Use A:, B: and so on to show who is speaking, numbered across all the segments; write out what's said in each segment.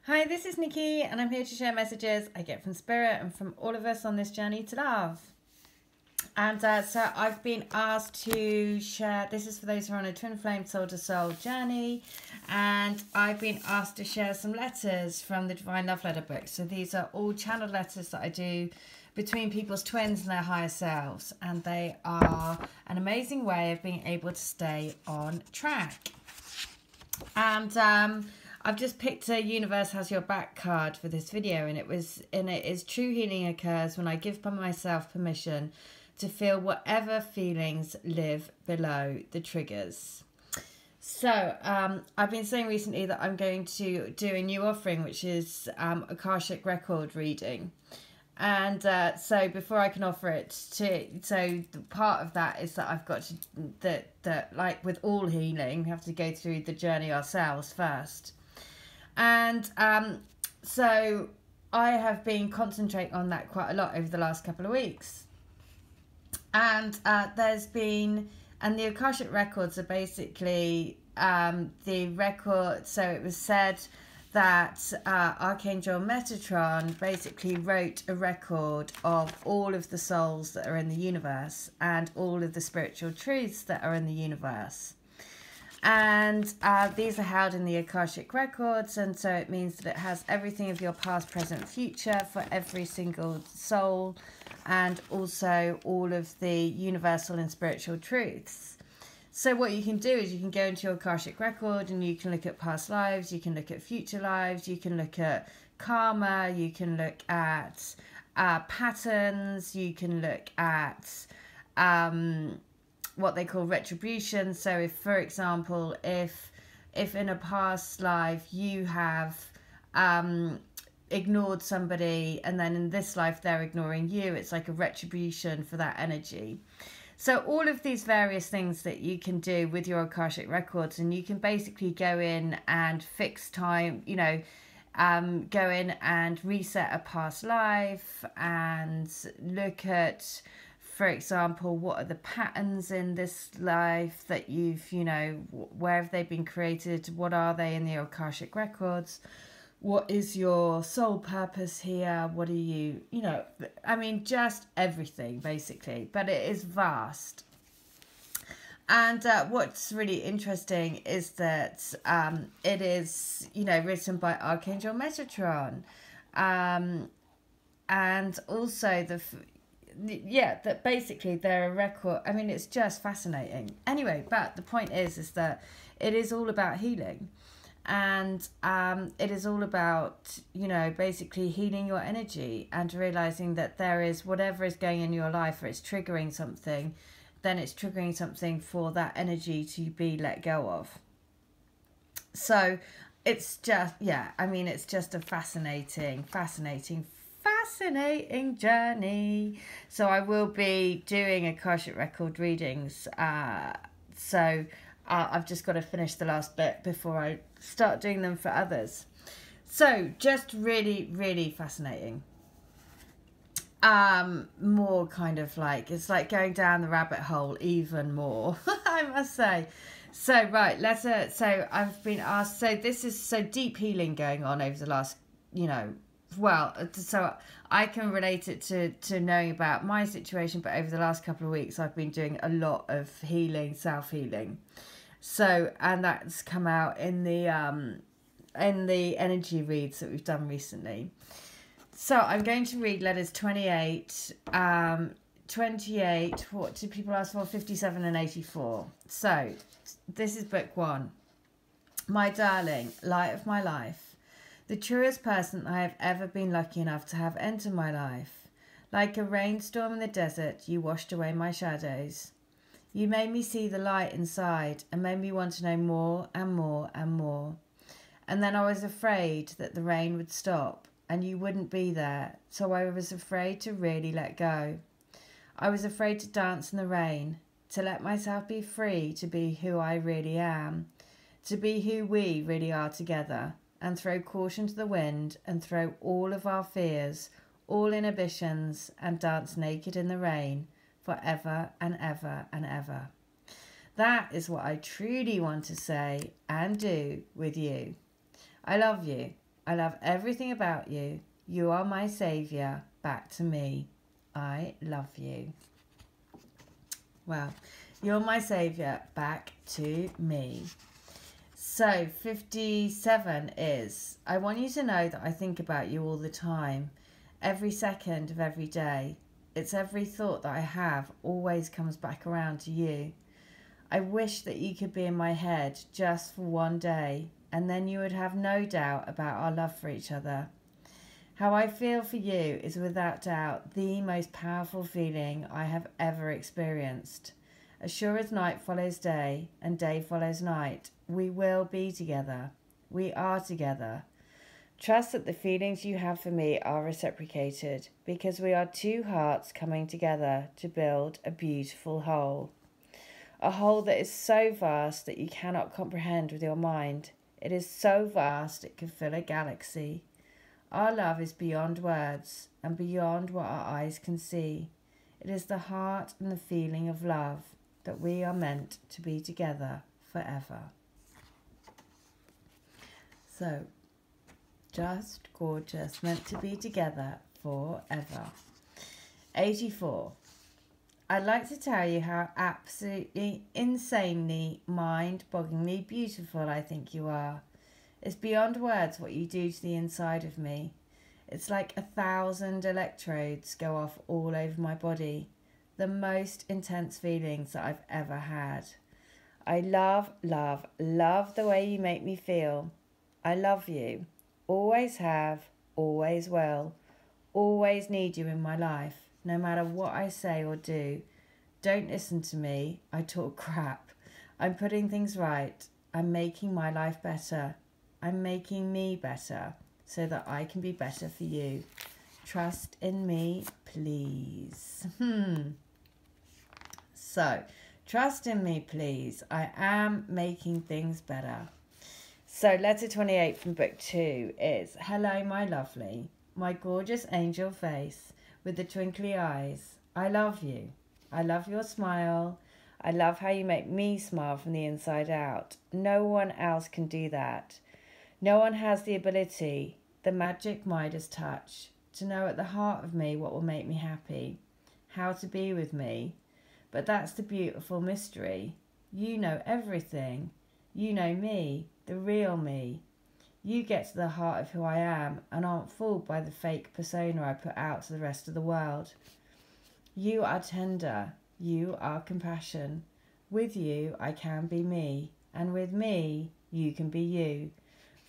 A: Hi, this is Nikki, and I'm here to share messages I get from Spirit and from all of us on this journey to love. And so I've been asked to share, this is for those who are on a twin flame soul to soul journey, and I've been asked to share some letters from the Divine Love Letter book. So these are all channeled letters that I do between people's twins and their higher selves, and they are an amazing way of being able to stay on track. And I've just picked a Universe Has Your Back card for this video, and it is true healing occurs when I give myself permission to feel whatever feelings live below the triggers. So I've been saying recently that I'm going to do a new offering, which is Akashic record reading. And so before I can offer it so the part of that is that I've got to, that like with all healing, we have to go through the journey ourselves first. And so I have been concentrating on that quite a lot over the last couple of weeks. And there's been, and the Akashic records are basically the record, so it was said that Archangel Metatron basically wrote a record of all of the souls that are in the universe and all of the spiritual truths that are in the universe. And these are held in the Akashic records, and so it means that it has everything of your past, present, future for every single soul, and also all of the universal and spiritual truths. So what you can do is you can go into your Akashic record and you can look at past lives, you can look at future lives, you can look at karma, you can look at patterns, you can look at what they call retribution. So if, for example, if in a past life you have ignored somebody and then in this life they're ignoring you, it's like a retribution for that energy. So all of these various things that you can do with your Akashic records, and you can basically go in and fix time, you know, go in and reset a past life and look at, for example, what are the patterns in this life that you've, you know, where have they been created? What are they in the Akashic records? What is your soul purpose here? What are you, you know, I mean, just everything basically, but it is vast. And what's really interesting is that it is, you know, written by Archangel Metatron. And also that basically they're a record. I mean, it's just fascinating. Anyway, but the point is that it is all about healing. And it is all about, you know, basically healing your energy and realizing that there is whatever is going in your life or it's triggering something, then it's triggering something for that energy to be let go of. So it's just, yeah, I mean, it's just a fascinating journey. So I will be doing Akashic record readings. So I've just got to finish the last bit before I start doing them for others. So just really, really fascinating. More kind of like, it's like going down the rabbit hole even more, I must say. So, right, so I've been asked, so this is so deep healing going on over the last, you know, well, so I can relate it to knowing about my situation, but over the last couple of weeks, I've been doing a lot of healing, self-healing. So, and that's come out in the energy reads that we've done recently. So I'm going to read letters 28, 28, what do people ask for? 57 and 84. So this is book one. My darling, light of my life, the truest person I have ever been lucky enough to have enter my life. Like a rainstorm in the desert, you washed away my shadows. You made me see the light inside and made me want to know more and more and more. And then I was afraid that the rain would stop and you wouldn't be there, so I was afraid to really let go. I was afraid to dance in the rain, to let myself be free to be who I really am, to be who we really are together, and throw caution to the wind and throw all of our fears, all inhibitions, and dance naked in the rain, forever and ever and ever. That is what I truly want to say and do with you. I love you. I love everything about you. You are my saviour. Back to me. I love you. Well, you're my saviour. Back to me. So 57 is, I want you to know that I think about you all the time. Every second of every day. It's every thought that I have always comes back around to you. I wish that you could be in my head just for one day, and then you would have no doubt about our love for each other. How I feel for you is without doubt the most powerful feeling I have ever experienced. As sure as night follows day and day follows night, we will be together. We are together. Trust that the feelings you have for me are reciprocated, because we are two hearts coming together to build a beautiful whole. A whole that is so vast that you cannot comprehend with your mind. It is so vast it could fill a galaxy. Our love is beyond words and beyond what our eyes can see. It is the heart and the feeling of love that we are meant to be together forever. So, just gorgeous, meant to be together forever. 84. I'd like to tell you how absolutely, insanely, mind-bogglingly beautiful I think you are. It's beyond words what you do to the inside of me. It's like 1,000 electrodes go off all over my body. The most intense feelings that I've ever had. I love, love, love the way you make me feel. I love you. Always have, always will. Always need you in my life, no matter what I say or do. Don't listen to me. I talk crap. I'm putting things right. I'm making my life better. I'm making me better so that I can be better for you. Trust in me, please. So, trust in me, please. I am making things better. So, letter 28 from book 2 is, hello, my lovely, my gorgeous angel face with the twinkly eyes. I love you. I love your smile. I love how you make me smile from the inside out. No one else can do that. No one has the ability, the magic Midas touch, to know at the heart of me what will make me happy, how to be with me. But that's the beautiful mystery. You know everything. You know me, the real me. You get to the heart of who I am and aren't fooled by the fake persona I put out to the rest of the world. You are tender. You are compassion. With you, I can be me. And with me, you can be you.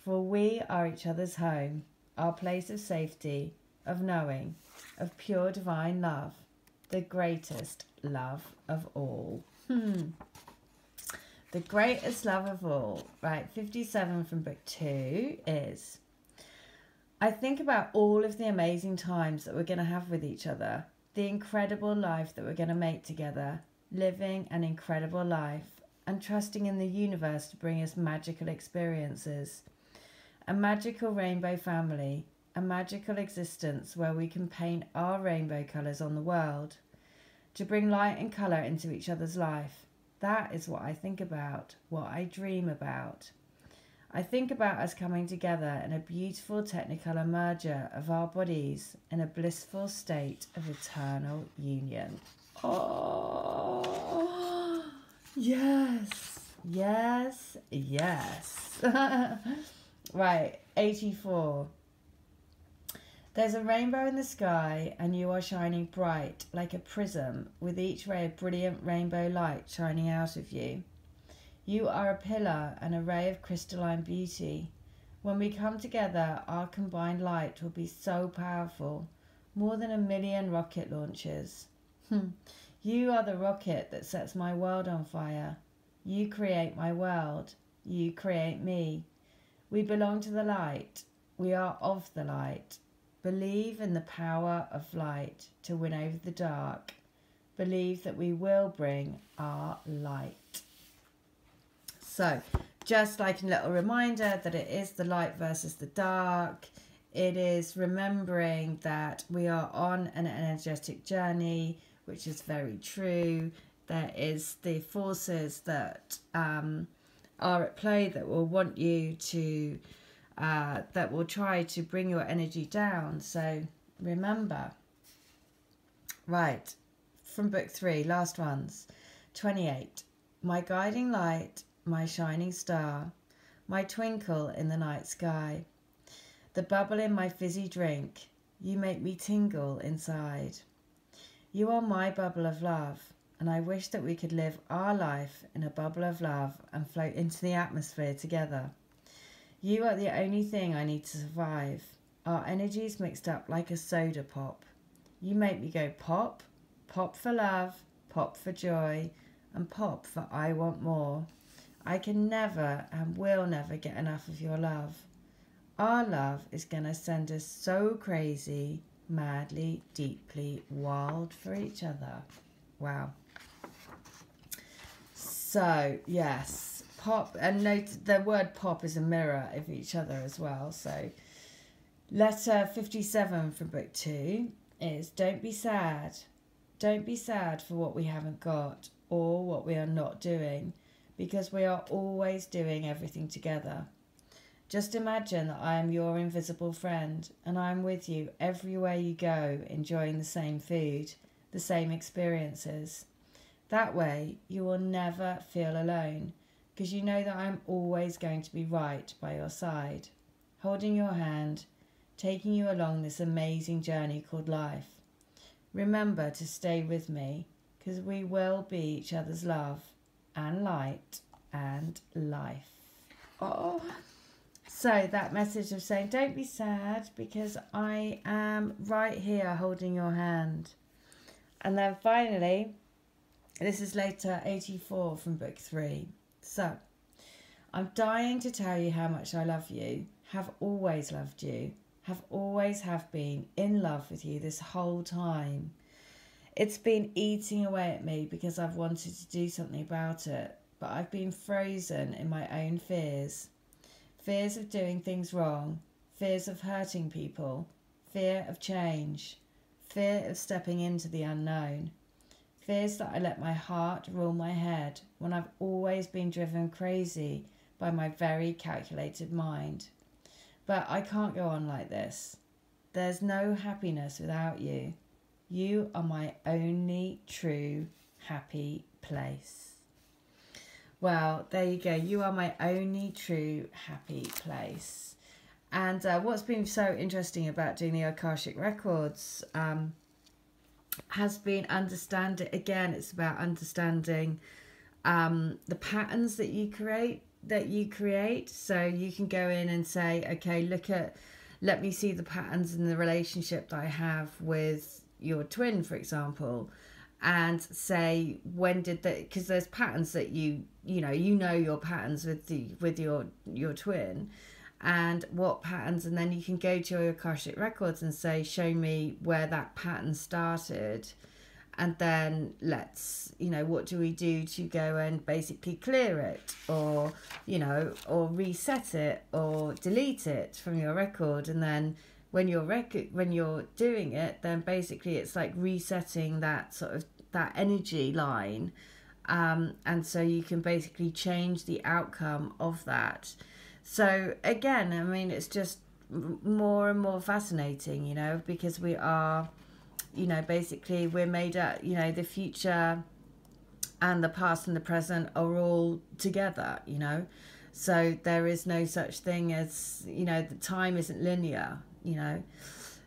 A: For we are each other's home, our place of safety, of knowing, of pure divine love. The greatest love of all. The greatest love of all. Right, 57 from book 2 is, I think about all of the amazing times that we're going to have with each other. The incredible life that we're going to make together. Living an incredible life. And trusting in the universe to bring us magical experiences. A magical rainbow family. A magical existence where we can paint our rainbow colours on the world. To bring light and colour into each other's life. That is what I think about, what I dream about. I think about us coming together in a beautiful technicolor merger of our bodies in a blissful state of eternal union. Oh, yes, yes, yes. Right, 84. There's a rainbow in the sky and you are shining bright like a prism with each ray of brilliant rainbow light shining out of you. You are a pillar and a ray of crystalline beauty. When we come together, our combined light will be so powerful, more than 1,000,000 rocket launches. You are the rocket that sets my world on fire. You create my world. You create me. We belong to the light. We are of the light. Believe in the power of light to win over the dark. Believe that we will bring our light. So, just like a little reminder that it is the light versus the dark. It is remembering that we are on an energetic journey, which is very true. There is the forces that are at play that will want you to that will try to bring your energy down. So remember. Right, from book 3, last ones. 28. My guiding light, my shining star, my twinkle in the night sky, the bubble in my fizzy drink, you make me tingle inside. You are my bubble of love, and I wish that we could live our life in a bubble of love and float into the atmosphere together. You are the only thing I need to survive. Our energies mixed up like a soda pop. You make me go pop, pop for love, pop for joy, and pop for I want more. I can never and will never get enough of your love. Our love is going to send us so crazy, madly, deeply wild for each other. Wow. So, yes, pop, and note the word pop is a mirror of each other as well. So, letter 57 from book 2 is don't be sad. Don't be sad for what we haven't got or what we are not doing, because we are always doing everything together. Just imagine that I am your invisible friend and I am with you everywhere you go, enjoying the same food, the same experiences. That way you will never feel alone, because you know that I'm always going to be right by your side, holding your hand, taking you along this amazing journey called life. Remember to stay with me, because we will be each other's love and light and life. Oh, so that message of saying don't be sad because I am right here holding your hand. And then finally, this is later 84 from book 3. So, I'm dying to tell you how much I love you, have always loved you, have always have been in love with you this whole time. It's been eating away at me because I've wanted to do something about it, but I've been frozen in my own fears. Fears of doing things wrong, fears of hurting people, fear of change, fear of stepping into the unknown, fears that I let my heart rule my head when I've always been driven crazy by my very calculated mind. But I can't go on like this. There's no happiness without you. You are my only true happy place. Well, there you go. You are my only true happy place. And what's been so interesting about doing the Akashic Records has been understanding, again, it's about understanding the patterns that you create. So you can go in and say, okay, let me see the patterns in the relationship that I have with your twin, for example, and say when did that, because there's patterns that you know your patterns with your twin, and what patterns, and then you can go to your Akashic Records and say, show me where that pattern started, and then let's, what do we do to go and basically clear it, or or reset it or delete it from your record. And then when you're doing it, then basically it's like resetting that sort of that energy line, and so you can basically change the outcome of that. So again, I mean, it's just more and more fascinating, because we are, basically we're made up, the future and the past and the present are all together, so there is no such thing as, the time isn't linear,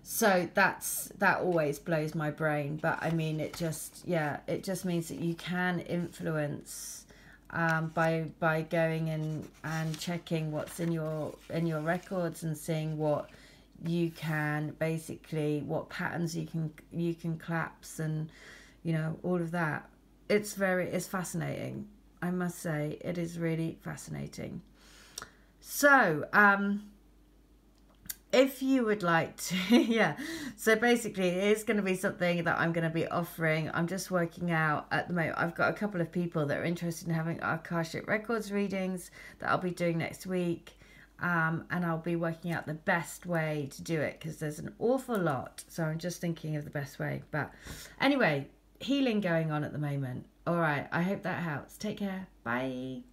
A: so that always blows my brain. But I mean, it just means that you can influence by going and checking what's in your records and seeing what you can basically, what patterns you can collapse, and all of that. It's fascinating, I must say. It is really fascinating. So if you would like to, so basically it is going to be something that I'm going to be offering. I'm just working out at the moment. I've got a couple of people that are interested in having Akashic Records readings that I'll be doing next week, and I'll be working out the best way to do it, because there's an awful lot, so I'm just thinking of the best way. But anyway, healing going on at the moment. All right, I hope that helps. Take care. Bye.